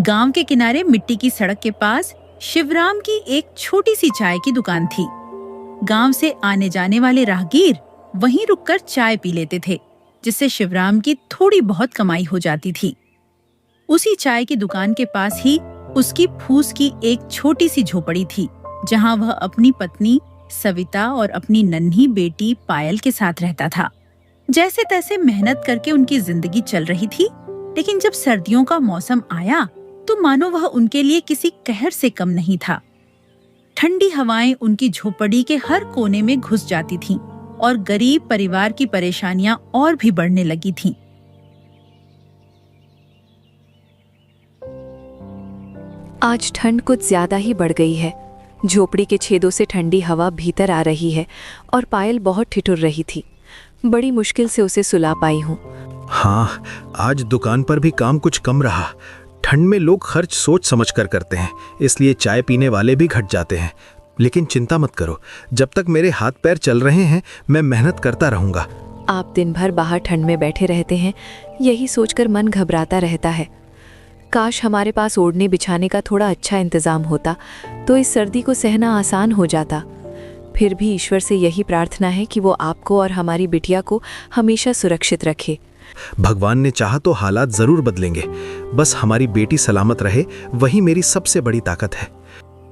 गांव के किनारे मिट्टी की सड़क के पास शिवराम की एक छोटी सी चाय की दुकान थी। गांव से आने जाने वाले राहगीर वहीं रुककर चाय पी लेते थे, जिससे शिवराम की थोड़ी बहुत कमाई हो जाती थी। उसी चाय की दुकान के पास ही उसकी फूस की एक छोटी सी झोपड़ी थी, जहां वह अपनी पत्नी सविता और अपनी नन्ही बेटी पायल के साथ रहता था। जैसे तैसे मेहनत करके उनकी जिंदगी चल रही थी, लेकिन जब सर्दियों का मौसम आया तो मानो वह उनके लिए किसी कहर से कम नहीं था। ठंडी हवाएं उनकी झोपड़ी के हर कोने में घुस जाती थीं और गरीब परिवार की परेशानियां और भी बढ़ने लगी थीं। आज ठंड कुछ ज्यादा ही बढ़ गई है। झोपड़ी के छेदों से ठंडी हवा भीतर आ रही है और पायल बहुत ठिठुर रही थी। बड़ी मुश्किल से उसे सुला पाई हूँ। हाँ, आज दुकान पर भी काम कुछ कम रहा। ठंड में लोग खर्च सोच समझ कर करते हैं, इसलिए चाय पीने वाले भी घट जाते हैं। लेकिन चिंता मत करो, जब तक मेरे हाथ पैर चल रहे हैं मैं मेहनत करता रहूंगा। आप दिन भर बाहर ठंड में बैठे रहते हैं, यही सोचकर मन घबराता रहता है। काश हमारे पास ओढ़ने बिछाने का थोड़ा अच्छा इंतजाम होता तो इस सर्दी को सहना आसान हो जाता। फिर भी ईश्वर से यही प्रार्थना है कि वो आपको और हमारी बिटिया को हमेशा सुरक्षित रखे। भगवान ने चाहा तो हालात जरूर बदलेंगे, बस हमारी बेटी सलामत रहे वही मेरी सबसे बड़ी ताकत है।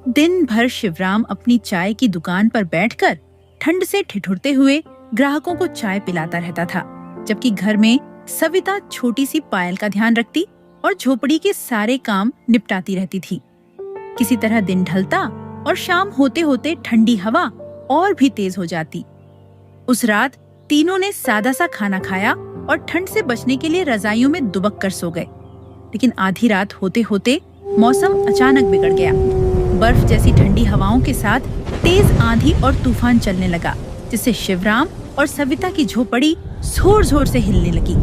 दिन भर शिवराम अपनी चाय की दुकान पर बैठकर ठंड से ठिठुरते हुए ग्राहकों को चाय पिलाता रहता था, जबकि घर में सविता छोटी सी पायल का ध्यान रखती और झोपड़ी के सारे काम निपटाती रहती थी। किसी तरह दिन ढलता और शाम होते होते ठंडी हवा और भी तेज हो जाती। उस रात तीनों ने सादा सा खाना खाया और ठंड से बचने के लिए रजाइयों में दुबक कर सो गए। लेकिन आधी रात होते होते मौसम अचानक बिगड़ गया। बर्फ जैसी ठंडी हवाओं के साथ तेज आंधी और तूफान चलने लगा, जिससे शिवराम और सविता की झोपड़ी जोर जोर से हिलने लगी।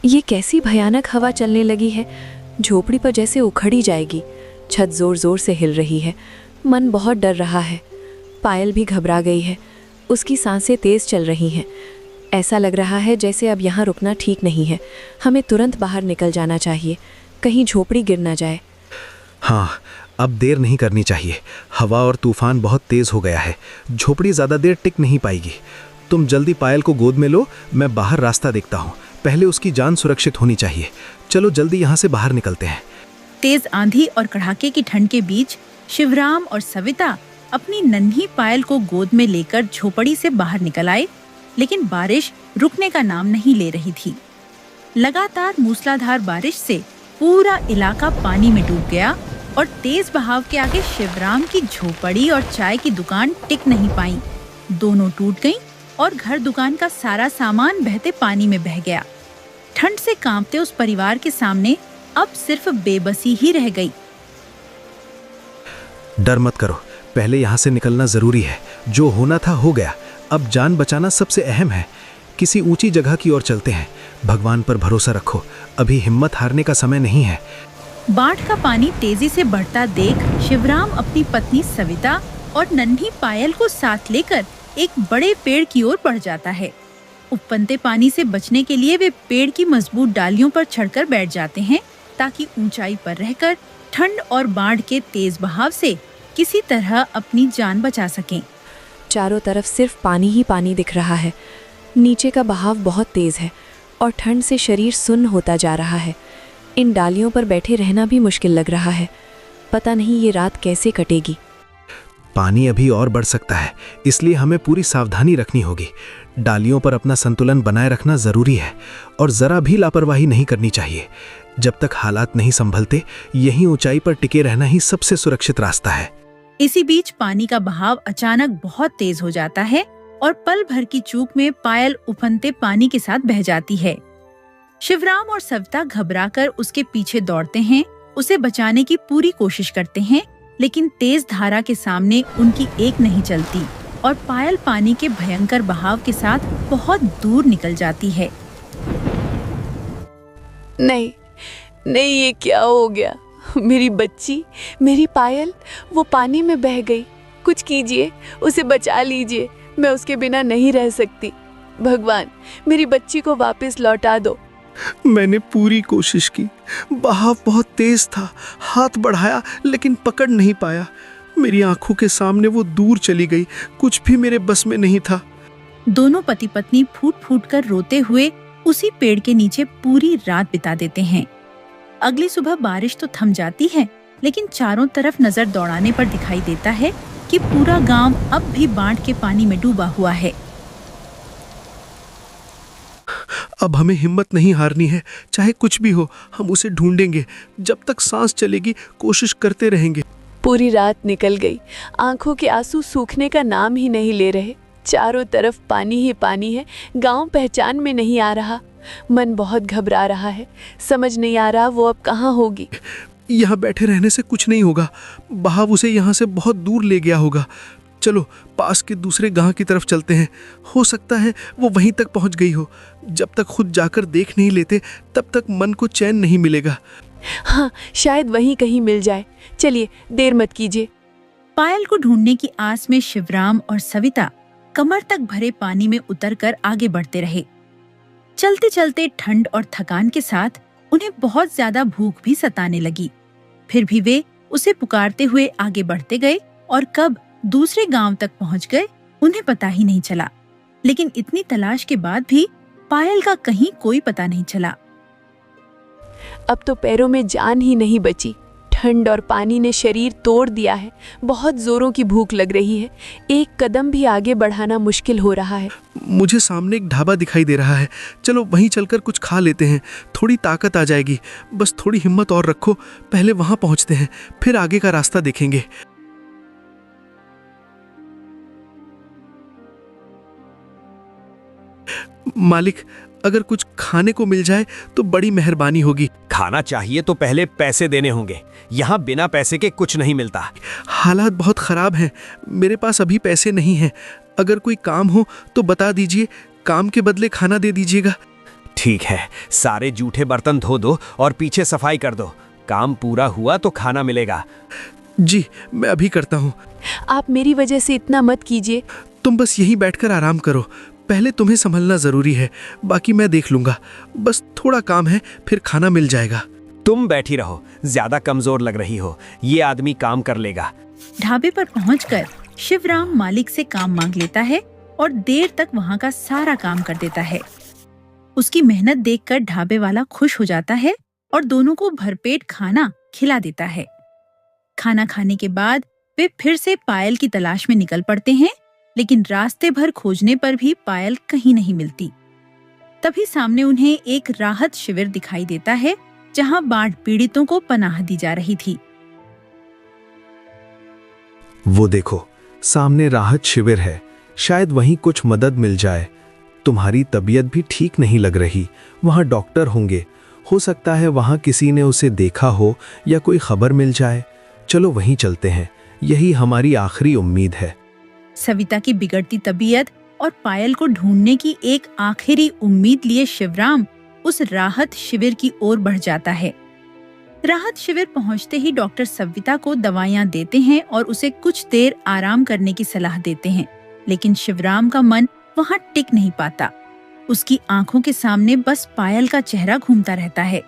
ये कैसी भयानक हवा चलने लगी है, झोपड़ी पर जैसे उखड़ी जाएगी। छत जोर जोर से हिल रही है। मन बहुत डर रहा है। पायल भी घबरा गई है, उसकी सांसें तेज चल रही हैं। ऐसा लग रहा है जैसे अब यहाँ रुकना ठीक नहीं है। हमें तुरंत बाहर निकल जाना चाहिए, कहीं झोपड़ी गिर ना जाए। हाँ, अब देर नहीं करनी चाहिए। हवा और तूफान बहुत तेज हो गया है, झोपड़ी ज्यादा देर टिक नहीं पाएगी। तुम जल्दी पायल को गोद में लो, मैं बाहर रास्ता देखता हूँ। पहले उसकी जान सुरक्षित होनी चाहिए। चलो जल्दी यहाँ से बाहर निकलते हैं। तेज आंधी और कड़ाके की ठंड के बीच शिवराम और सविता अपनी नन्ही पायल को गोद में लेकर झोपड़ी से बाहर निकल आए, लेकिन बारिश रुकने का नाम नहीं ले रही थी। लगातार मूसलाधार बारिश से पूरा इलाका पानी में डूब गया और तेज बहाव के आगे शिवराम की झोपड़ी और चाय की दुकान टिक नहीं पाई। दोनों टूट गईं और घर दुकान का सारा सामान बहते पानी में बह गया। ठंड से कांपते उस परिवार के सामने अब सिर्फ बेबसी ही रह गई। डर मत करो, पहले यहाँ से निकलना जरूरी है। जो होना था हो गया, अब जान बचाना सबसे अहम है। किसी ऊंची जगह की ओर चलते हैं। भगवान पर भरोसा रखो, अभी हिम्मत हारने का समय नहीं है। बाढ़ का पानी तेजी से बढ़ता देख शिवराम अपनी पत्नी सविता और नन्ही पायल को साथ लेकर एक बड़े पेड़ की ओर बढ़ जाता है। उफनते पानी से बचने के लिए वे पेड़ की मजबूत डालियों पर चढ़कर बैठ जाते हैं, ताकि ऊंचाई पर रहकर ठंड और बाढ़ के तेज बहाव से किसी तरह अपनी जान बचा सकें। चारों तरफ सिर्फ पानी ही पानी दिख रहा है। नीचे का बहाव बहुत तेज है और ठंड से शरीर सुन्न होता जा रहा है। इन डालियों पर बैठे रहना भी मुश्किल लग रहा है। पता नहीं ये रात कैसे कटेगी। पानी अभी और बढ़ सकता है, इसलिए हमें पूरी सावधानी रखनी होगी। डालियों पर अपना संतुलन बनाए रखना जरूरी है और जरा भी लापरवाही नहीं करनी चाहिए। जब तक हालात नहीं संभलते, यहीं ऊंचाई पर टिके रहना ही सबसे सुरक्षित रास्ता है। इसी बीच पानी का बहाव अचानक बहुत तेज हो जाता है और पल भर की चूक में पायल उफनते पानी के साथ बह जाती है। शिवराम और सविता घबराकर उसके पीछे दौड़ते हैं, उसे बचाने की पूरी कोशिश करते हैं, लेकिन तेज धारा के सामने उनकी एक नहीं चलती और पायल पानी के भयंकर बहाव के साथ बहुत दूर निकल जाती है। नहीं नहीं, ये क्या हो गया? मेरी बच्ची, मेरी पायल, वो पानी में बह गई। कुछ कीजिए, उसे बचा लीजिए। मैं उसके बिना नहीं रह सकती। भगवान, मेरी बच्ची को वापस लौटा दो। मैंने पूरी कोशिश की, बहाव बहुत तेज था, हाथ बढ़ाया लेकिन पकड़ नहीं पाया। मेरी आंखों के सामने वो दूर चली गई, कुछ भी मेरे बस में नहीं था। दोनों पति पत्नी फूट फूट कर रोते हुए उसी पेड़ के नीचे पूरी रात बिता देते हैं। अगली सुबह बारिश तो थम जाती है, लेकिन चारों तरफ नजर दौड़ाने पर दिखाई देता है कि पूरा गांव अब भी बाढ़ के पानी में डूबा हुआ है। अब हमें हिम्मत नहीं हारनी है, चाहे कुछ भी हो हम उसे ढूंढेंगे। जब तक सांस चलेगी कोशिश करते रहेंगे। पूरी रात निकल गई, आंखों के आंसू सूखने का नाम ही नहीं ले रहे। चारों तरफ पानी ही पानी है, गांव पहचान में नहीं आ रहा। मन बहुत घबरा रहा है, समझ नहीं आ रहा वो अब कहाँ होगी। यहाँ बैठे रहने से कुछ नहीं होगा, बहाव उसे यहाँ से बहुत दूर ले गया होगा। चलो पास के दूसरे गांव की तरफ चलते हैं, हो सकता है वो वहीं तक पहुंच गई हो। जब तक खुद जाकर देख नहीं लेते तब तक मन को चैन नहीं मिलेगा। हाँ, शायद वहीं कहीं मिल जाए। चलिए, देर मत कीजिए। पायल को ढूंढने की आस में शिवराम और सविता कमर तक भरे पानी में उतरकर आगे बढ़ते रहे। चलते चलते ठंड और थकान के साथ उन्हें बहुत ज्यादा भूख भी सताने लगी। फिर भी वे उसे पुकारते हुए आगे बढ़ते गए और कब दूसरे गांव तक पहुंच गए उन्हें पता ही नहीं चला। लेकिन इतनी तलाश के बाद भी पायल का कहीं कोई पता नहीं चला। अब तो पैरों में जान ही नहीं बची। ठंड और पानी ने शरीर तोड़ दिया है। बहुत जोरों की भूख लग रही है। एक कदम भी आगे बढ़ाना मुश्किल हो रहा है। मुझे सामने एक ढाबा दिखाई दे रहा है, चलो वहीं चलकर कुछ खा लेते हैं, थोड़ी ताकत आ जाएगी। बस थोड़ी हिम्मत और रखो, पहले वहां पहुंचते हैं, फिर आगे का रास्ता देखेंगे। मालिक, अगर कुछ खाने को मिल जाए तो बड़ी मेहरबानी होगी। खाना चाहिए तो पहले पैसे देने होंगे, यहाँ बिना पैसे के कुछ नहीं मिलता। हालात बहुत खराब हैं, मेरे पास अभी पैसे नहीं हैं। अगर कोई काम हो तो बता दीजिए, काम के बदले खाना दे दीजिएगा। ठीक है, सारे जूठे बर्तन धो दो और पीछे सफाई कर दो। काम पूरा हुआ तो खाना मिलेगा। जी, मैं अभी करता हूँ। आप मेरी वजह से इतना मत कीजिए। तुम बस यहीं बैठकर आराम करो, पहले तुम्हें संभलना जरूरी है, बाकी मैं देख लूंगा। बस थोड़ा काम है, फिर खाना मिल जाएगा। तुम बैठी रहो, ज्यादा कमजोर लग रही हो, ये आदमी काम कर लेगा। ढाबे पर पहुंचकर शिवराम मालिक से काम मांग लेता है और देर तक वहां का सारा काम कर देता है। उसकी मेहनत देखकर ढाबे वाला खुश हो जाता है और दोनों को भरपेट खाना खिला देता है। खाना खाने के बाद वे फिर से पायल की तलाश में निकल पड़ते हैं, लेकिन रास्ते भर खोजने पर भी पायल कहीं नहीं मिलती। तभी सामने उन्हें एक राहत शिविर दिखाई देता है, जहां बाढ़ पीड़ितों को पनाह दी जा रही थी। वो देखो, सामने राहत शिविर है, शायद वहीं कुछ मदद मिल जाए। तुम्हारी तबीयत भी ठीक नहीं लग रही, वहां डॉक्टर होंगे, हो सकता है वहां किसी ने उसे देखा हो या कोई खबर मिल जाए। चलो वहीं चलते हैं, यही हमारी आखिरी उम्मीद है। सविता की बिगड़ती तबीयत और पायल को ढूंढने की एक आखिरी उम्मीद लिए शिवराम उस राहत शिविर की ओर बढ़ जाता है। राहत शिविर पहुंचते ही डॉक्टर सविता को दवाइयां देते हैं और उसे कुछ देर आराम करने की सलाह देते हैं, लेकिन शिवराम का मन वहां टिक नहीं पाता। उसकी आंखों के सामने बस पायल का चेहरा घूमता रहता है।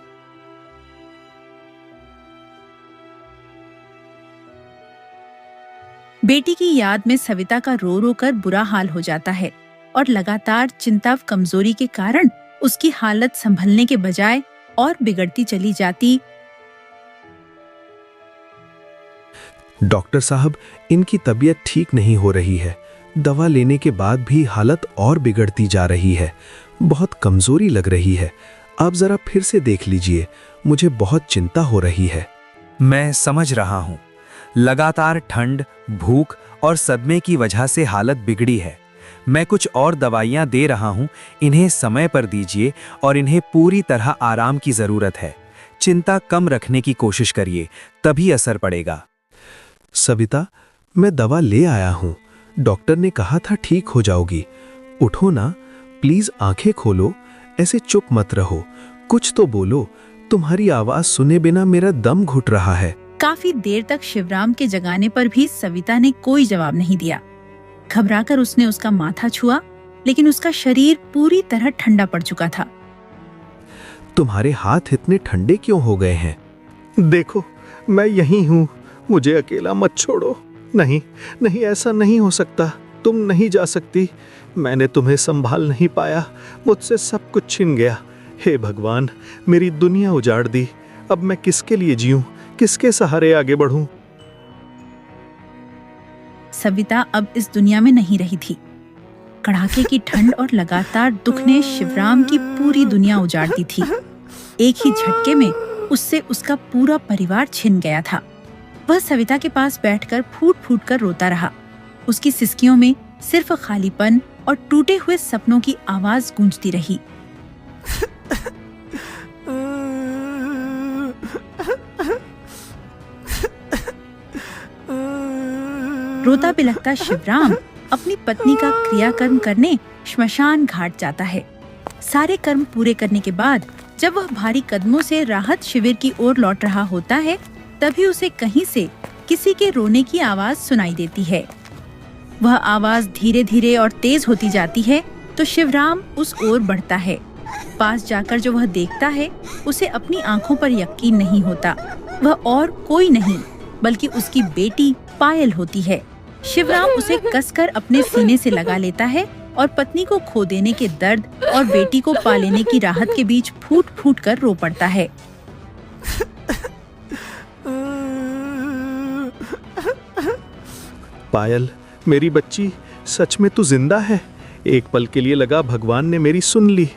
बेटी की याद में सविता का रो रो कर बुरा हाल हो जाता है और लगातार चिंता व कमजोरी के कारण उसकी हालत संभलने के बजाय और बिगड़ती चली जाती। डॉक्टर साहब, इनकी तबीयत ठीक नहीं हो रही है, दवा लेने के बाद भी हालत और बिगड़ती जा रही है, बहुत कमजोरी लग रही है। आप जरा फिर से देख लीजिए, मुझे बहुत चिंता हो रही है। मैं समझ रहा हूँ, लगातार ठंड, भूख और सदमे की वजह से हालत बिगड़ी है। मैं कुछ और दवाइयाँ दे रहा हूँ, इन्हें समय पर दीजिए और इन्हें पूरी तरह आराम की ज़रूरत है। चिंता कम रखने की कोशिश करिए, तभी असर पड़ेगा। सविता, मैं दवा ले आया हूँ। डॉक्टर ने कहा था ठीक हो जाओगी। उठो ना, प्लीज आंखें खोलो। ऐसे चुप मत रहो, कुछ तो बोलो। तुम्हारी आवाज सुने बिना मेरा दम घुट रहा है। काफी देर तक शिवराम के जगाने पर भी सविता ने कोई जवाब नहीं दिया। घबराकर उसने उसका माथा छुआ, लेकिन उसका शरीर पूरी तरह ठंडा पड़ चुका था। तुम्हारे हाथ इतने ठंडे क्यों हो गए हैं? देखो, मैं यहीं हूँ, मुझे अकेला मत छोड़ो। नहीं नहीं, ऐसा नहीं हो सकता। तुम नहीं जा सकती। मैंने तुम्हें संभाल नहीं पाया, मुझसे सब कुछ छिन गया। हे भगवान, मेरी दुनिया उजाड़ दी। अब मैं किसके लिए जीऊं, किसके सहारे आगे बढ़ूं? सविता अब इस दुनिया में नहीं रही थी। कड़ाके की ठंड और लगातार दुख ने शिवराम की पूरी दुनिया उजाड़ दी थी। एक ही झटके में उससे उसका पूरा परिवार छिन गया था। वह सविता के पास बैठकर फूट फूट कर रोता रहा। उसकी सिसकियों में सिर्फ खालीपन और टूटे हुए सपनों की आवाज गूंजती रही। रोता बिलखता शिवराम अपनी पत्नी का क्रियाकर्म करने श्मशान घाट जाता है। सारे कर्म पूरे करने के बाद जब वह भारी कदमों से राहत शिविर की ओर लौट रहा होता है, तभी उसे कहीं से किसी के रोने की आवाज सुनाई देती है। वह आवाज धीरे धीरे और तेज होती जाती है तो शिवराम उस ओर बढ़ता है। पास जाकर जो वह देखता है, उसे अपनी आंखों पर यकीन नहीं होता। वह और कोई नहीं बल्कि उसकी बेटी पायल होती है। शिवराम उसे कसकर अपने सीने से लगा लेता है और पत्नी को खो देने के दर्द और बेटी को पा लेने की राहत के बीच फूट फूट कर रो पड़ता है। पायल, मेरी बच्ची, सच में तू जिंदा है। एक पल के लिए लगा भगवान ने मेरी सुन ली।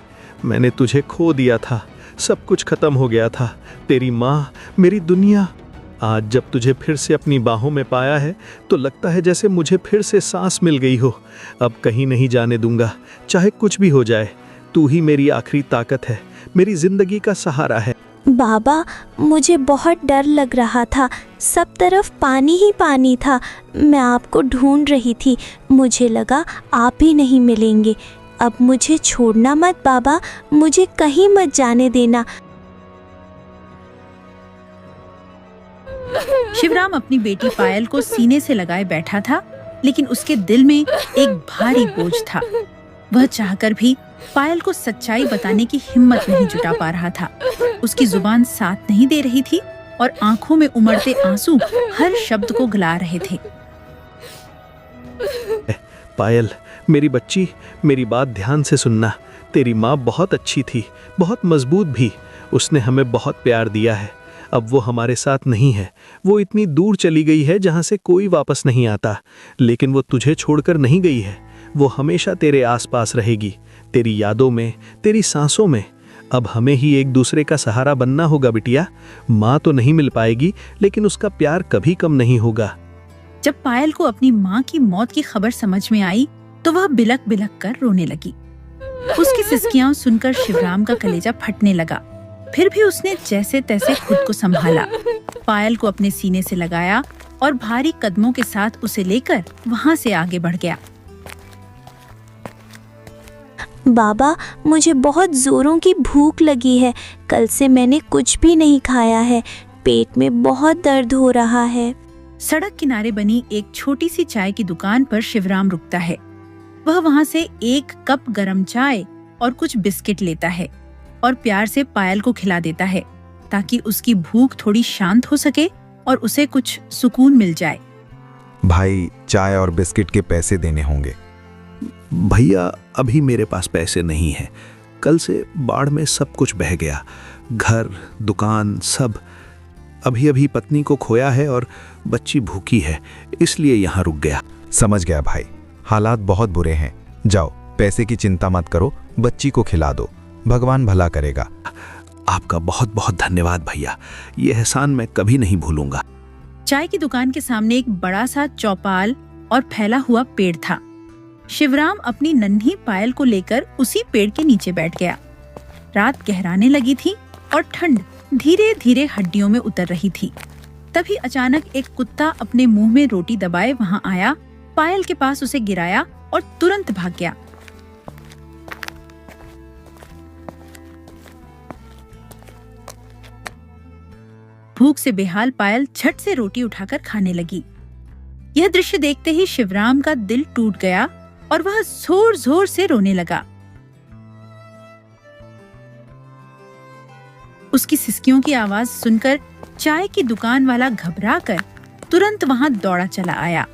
मैंने तुझे खो दिया था, सब कुछ खत्म हो गया था। तेरी माँ, मेरी दुनिया। आज जब तुझे फिर से अपनी बाहों में पाया है तो लगता है जैसे मुझे फिर से सांस मिल गई हो। अब कहीं नहीं जाने दूंगा, चाहे कुछ भी हो जाए। तू ही मेरी आखिरी ताकत है, मेरी जिंदगी का सहारा है। बाबा, मुझे बहुत डर लग रहा था। सब तरफ पानी ही पानी था। मैं आपको ढूंढ रही थी। मुझे लगा आप ही नहीं मिलेंगे। अब मुझे छोड़ना मत बाबा, मुझे कहीं मत जाने देना। शिवराम अपनी बेटी पायल को सीने से लगाए बैठा था, लेकिन उसके दिल में एक भारी बोझ था। वह चाहकर भी पायल को सच्चाई बताने की हिम्मत नहीं जुटा पा रहा था। उसकी जुबान साथ नहीं दे रही थी और आंखों में उमड़ते आंसू हर शब्द को गला रहे थे। पायल, मेरी बच्ची, मेरी बात ध्यान से सुनना। तेरी माँ बहुत अच्छी थी, बहुत मजबूत भी। उसने हमें बहुत प्यार दिया है। अब वो हमारे साथ नहीं है। वो इतनी दूर चली गई है जहाँ से कोई वापस नहीं आता। लेकिन वो तुझे छोड़कर नहीं गई है। वो हमेशा तेरे आसपास रहेगी, तेरी यादों में, तेरी सांसों में। अब हमें ही एक दूसरे का सहारा बनना होगा बिटिया। माँ तो नहीं मिल पाएगी, लेकिन उसका प्यार कभी कम नहीं होगा। जब पायल को अपनी माँ की मौत की खबर समझ में आई तो वह बिलक बिलक कर रोने लगी। उसकी सिसकियां सुनकर शिवराम का कलेजा फटने लगा। फिर भी उसने जैसे तैसे खुद को संभाला, पायल को अपने सीने से लगाया और भारी कदमों के साथ उसे लेकर वहाँ से आगे बढ़ गया। बाबा, मुझे बहुत जोरों की भूख लगी है। कल से मैंने कुछ भी नहीं खाया है। पेट में बहुत दर्द हो रहा है। सड़क किनारे बनी एक छोटी सी चाय की दुकान पर शिवराम रुकता है। वह वहाँ से एक कप गरम चाय और कुछ बिस्किट लेता है और प्यार से पायल को खिला देता है, ताकि उसकी भूख थोड़ी शांत हो सके और उसे कुछ सुकून मिल जाए। भाई, चाय और बिस्किट के पैसे देने होंगे। भैया, अभी मेरे पास पैसे नहीं है। कल से बाढ़ में सब कुछ बह गया, घर, दुकान, सब। अभी अभी पत्नी को खोया है और बच्ची भूखी है, इसलिए यहाँ रुक गया। समझ गया भाई, हालात बहुत बुरे हैं। जाओ, पैसे की चिंता मत करो, बच्ची को खिला दो, भगवान भला करेगा। आपका बहुत बहुत धन्यवाद भैया, ये एहसान मैं कभी नहीं भूलूंगा। चाय की दुकान के सामने एक बड़ा सा चौपाल और फैला हुआ पेड़ था। शिवराम अपनी नन्ही पायल को लेकर उसी पेड़ के नीचे बैठ गया। रात गहराने लगी थी और ठंड धीरे धीरे हड्डियों में उतर रही थी। तभी अचानक एक कुत्ता अपने मुंह में रोटी दबाए वहां आया, पायल के पास उसे गिराया और तुरंत भाग गया। भूख से बेहाल पायल झट से रोटी उठाकर खाने लगी। यह दृश्य देखते ही शिवराम का दिल टूट गया और वह जोर जोर से रोने लगा। उसकी सिसकियों की आवाज सुनकर चाय की दुकान वाला घबराकर तुरंत वहां दौड़ा चला आया।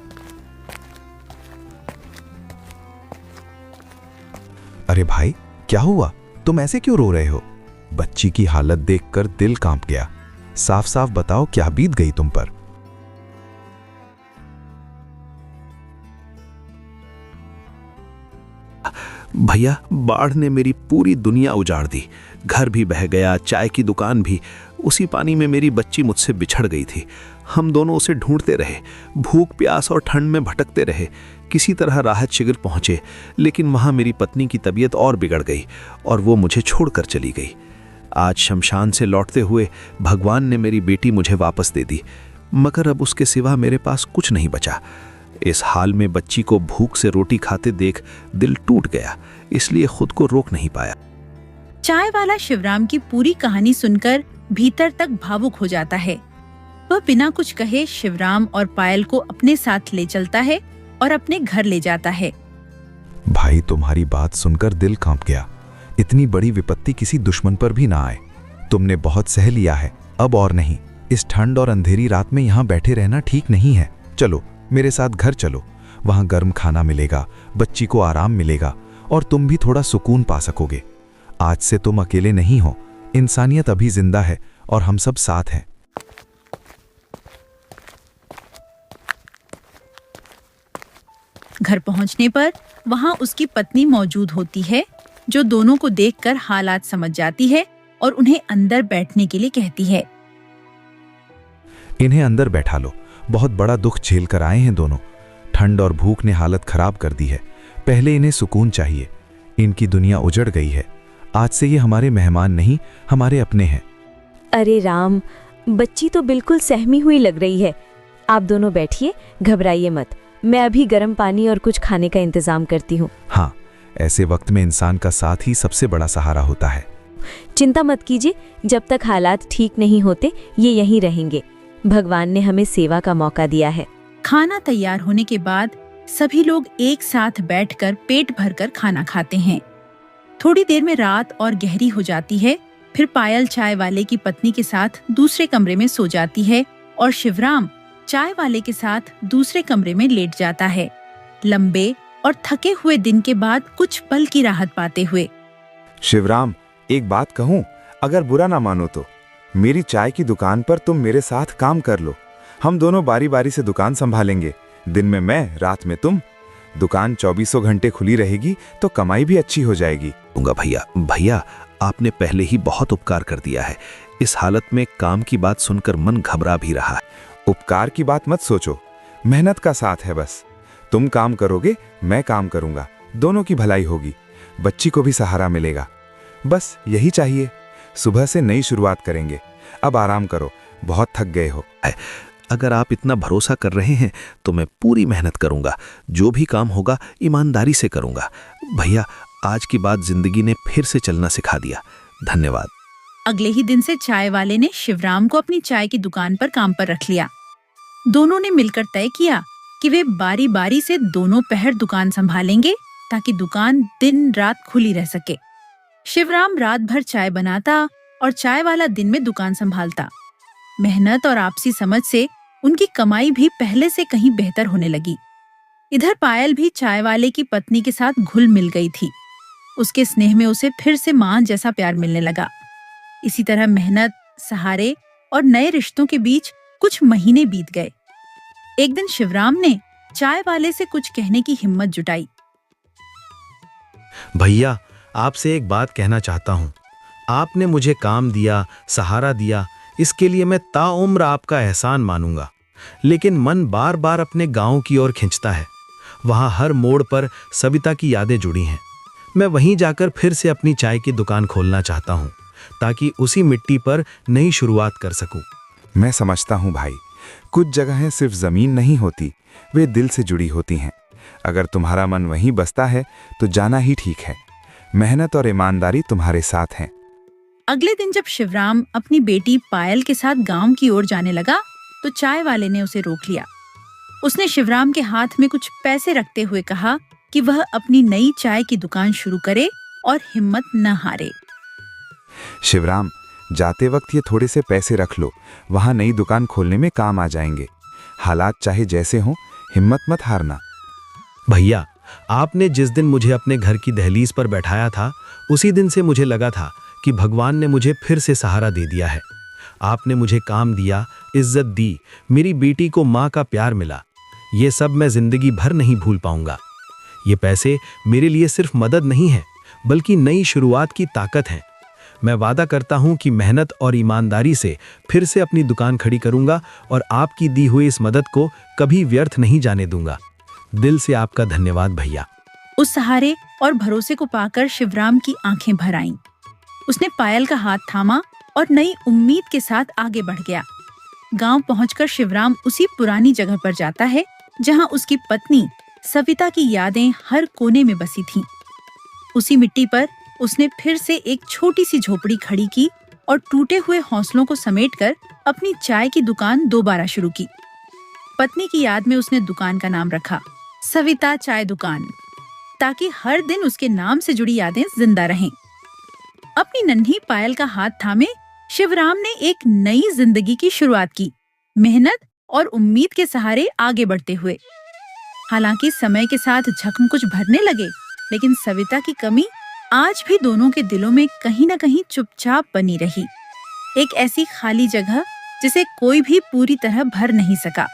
अरे भाई, क्या हुआ? तुम ऐसे क्यों रो रहे हो? बच्ची की हालत देखकर दिल कांप गया। साफ साफ बताओ, क्या बीत गई तुम पर? भैया, बाढ़ ने मेरी पूरी दुनिया उजाड़ दी। घर भी बह गया, चाय की दुकान भी। उसी पानी में मेरी बच्ची मुझसे बिछड़ गई थी। हम दोनों उसे ढूंढते रहे, भूख प्यास और ठंड में भटकते रहे। किसी तरह राहत शिविर पहुंचे, लेकिन वहां मेरी पत्नी की तबीयत और बिगड़ गई और वो मुझे छोड़कर चली गई। आज शमशान से लौटते हुए भगवान ने मेरी बेटी मुझे वापस दे दी, मगर अब उसके सिवा मेरे पास कुछ नहीं बचा। इस हाल में बच्ची को भूख से रोटी खाते देख दिल टूट गया, इसलिए खुद को रोक नहीं पाया। चाय वाला शिवराम की पूरी कहानी सुनकर भीतर तक भावुक हो जाता है। वह बिना कुछ कहे शिवराम और पायल को अपने साथ ले चलता है और अपने घर ले जाता है। भाई, तुम्हारी बात सुनकर दिल कांप गया। इतनी बड़ी विपत्ति किसी दुश्मन पर भी ना आए। तुमने बहुत सह लिया है, अब और नहीं। इस ठंड और अंधेरी रात में यहाँ बैठे रहना ठीक नहीं है। चलो मेरे साथ घर चलो, वहाँ गर्म खाना मिलेगा, बच्ची को आराम मिलेगा और तुम भी थोड़ा सुकून पा सकोगे। आज से तुम अकेले नहीं हो, इंसानियत अभी जिंदा है और हम सब साथ हैं। घर पहुंचने पर वहां उसकी पत्नी मौजूद होती है, जो दोनों को देखकर हालात समझ जाती है और उन्हें अंदर बैठने के लिए कहती है। इन्हें अंदर बैठा लो, बहुत बड़ा दुख झेल कर आए हैं दोनों। ठंड और भूख ने हालत खराब कर दी है। पहले इन्हें सुकून चाहिए। इनकी दुनिया उजड़ गई है। आज से ये हमारे मेहमान नहीं, हमारे अपने हैं। अरे राम, बच्ची तो बिल्कुल सहमी हुई लग रही है। आप दोनों बैठिए, घबराइए मत। मैं अभी गर्म पानी और कुछ खाने का इंतजाम करती हूँ। हाँ, ऐसे वक्त में इंसान का साथ ही सबसे बड़ा सहारा होता है। चिंता मत कीजिए, जब तक हालात ठीक नहीं होते ये यहीं रहेंगे। भगवान ने हमें सेवा का मौका दिया है। खाना तैयार होने के बाद सभी लोग एक साथ बैठकर पेट भरकर खाना खाते हैं। थोड़ी देर में रात और गहरी हो जाती है। फिर पायल चाय वाले की पत्नी के साथ दूसरे कमरे में सो जाती है और शिवराम चाय वाले के साथ दूसरे कमरे में लेट जाता है, लंबे और थके हुए दिन के बाद कुछ पल की राहत पाते हुए। शिवराम, एक बात कहूं, अगर बुरा ना मानो तो मेरी चाय की दुकान पर तुम मेरे साथ काम कर लो। हम दोनों बारी बारी से दुकान संभालेंगे। दिन में मैं, रात में तुम। दुकान 24 घंटे खुली रहेगी तो कमाई भी अच्छी हो जाएगी। दूंगा भैया, आपने पहले ही बहुत उपकार कर दिया है। इस हालत में काम की बात सुनकर मन घबरा भी रहा है। उपकार की बात मत सोचो, मेहनत का साथ है बस। तुम काम करोगे, मैं काम करूंगा, दोनों की भलाई होगी, बच्ची को भी सहारा मिलेगा। बस यही चाहिए। सुबह से नई शुरुआत करेंगे। अब आराम करो, बहुत थक गए हो। अगर आप इतना भरोसा कर रहे हैं तो मैं पूरी मेहनत करूंगा। जो भी काम होगा ईमानदारी से करूंगा। भैया, आज की बात जिंदगी ने फिर से चलना सिखा दिया। धन्यवाद। अगले ही दिन से चाय वाले ने शिवराम को अपनी चाय की दुकान पर काम पर रख लिया। दोनों ने मिलकर तय किया कि वे बारी बारी से दोनों पहर दुकान संभालेंगे, ताकि दुकान दिन रात खुली रह सके। शिवराम रात भर चाय बनाता और चाय वाला दिन में दुकान संभालता। मेहनत और आपसी समझ से उनकी कमाई भी पहले से कहीं बेहतर होने लगी। इधर पायल भी चाय वाले की पत्नी के साथ घुल मिल गई थी। उसके स्नेह में उसे फिर से मां जैसा प्यार मिलने लगा। इसी तरह मेहनत, सहारे और नए रिश्तों के बीच कुछ महीने बीत गए। एक दिन शिवराम ने चाय वाले से कुछ कहने की हिम्मत जुटाई। भैया, आपसे एक बात कहना चाहता हूँ। आपने मुझे काम दिया, सहारा दिया, इसके लिए मैं ताउम्र आपका एहसान मानूंगा। लेकिन मन बार बार अपने गांव की ओर खिंचता है। वहाँ हर मोड़ पर सविता की यादें जुड़ी हैं। मैं वहीं जाकर फिर से अपनी चाय की दुकान खोलना चाहता हूँ, ताकि उसी मिट्टी पर नई शुरुआत कर सकूं। मैं समझता हूँ भाई, कुछ जगहें सिर्फ जमीन नहीं होती, वे दिल से जुड़ी होती हैं। अगर तुम्हारा मन वहीं बसता है तो जाना ही ठीक है। मेहनत और ईमानदारी तुम्हारे साथ हैं। अगले दिन जब शिवराम अपनी बेटी पायल के साथ गांव की ओर जाने लगा तो चाय वाले ने उसे रोक लिया। उसने शिवराम के हाथ में कुछ पैसे रखते हुए कहा कि वह अपनी नई चाय की दुकान शुरू करे और हिम्मत न हारे। शिवराम, जाते वक्त ये थोड़े से पैसे रख लो, वहां नई दुकान खोलने में काम आ जाएंगे। हालात चाहे जैसे हों, हिम्मत मत हारना। भैया, आपने जिस दिन मुझे अपने घर की दहलीज पर बैठाया था, उसी दिन से मुझे लगा था कि भगवान ने मुझे फिर से सहारा दे दिया है। आपने मुझे काम दिया, इज्जत दी, मेरी बेटी को माँ का प्यार मिला। ये सब मैं जिंदगी भर नहीं भूल पाऊंगा। ये पैसे मेरे लिए सिर्फ मदद नहीं है, बल्कि नई शुरुआत की ताकत है। मैं वादा करता हूं कि मेहनत और ईमानदारी से फिर से अपनी दुकान खड़ी करूंगा और आपकी दी हुई इस मदद को कभी व्यर्थ नहीं जाने दूंगा। दिल से आपका धन्यवाद भैया। उस सहारे और भरोसे को पाकर शिवराम की आंखें भर आईं। उसने पायल का हाथ थामा और नई उम्मीद के साथ आगे बढ़ गया। गांव पहुंचकर शिवराम उसी पुरानी जगह पर जाता है जहां उसकी पत्नी सविता की यादें हर कोने में बसी थीं। उसी मिट्टी पर उसने फिर से एक छोटी सी झोपड़ी खड़ी की और टूटे हुए हौसलों को समेटकर अपनी चाय की दुकान दोबारा शुरू की। पत्नी की याद में उसने दुकान का नाम रखा सविता चाय दुकान, ताकि हर दिन उसके नाम से जुड़ी यादें जिंदा रहें। अपनी नन्ही पायल का हाथ थामे शिवराम ने एक नई जिंदगी की शुरुआत की, मेहनत और उम्मीद के सहारे आगे बढ़ते हुए। हालांकि समय के साथ जख्म कुछ भरने लगे, लेकिन सविता की कमी आज भी दोनों के दिलों में कहीं न कहीं चुपचाप बनी रही। एक ऐसी खाली जगह जिसे कोई भी पूरी तरह भर नहीं सका।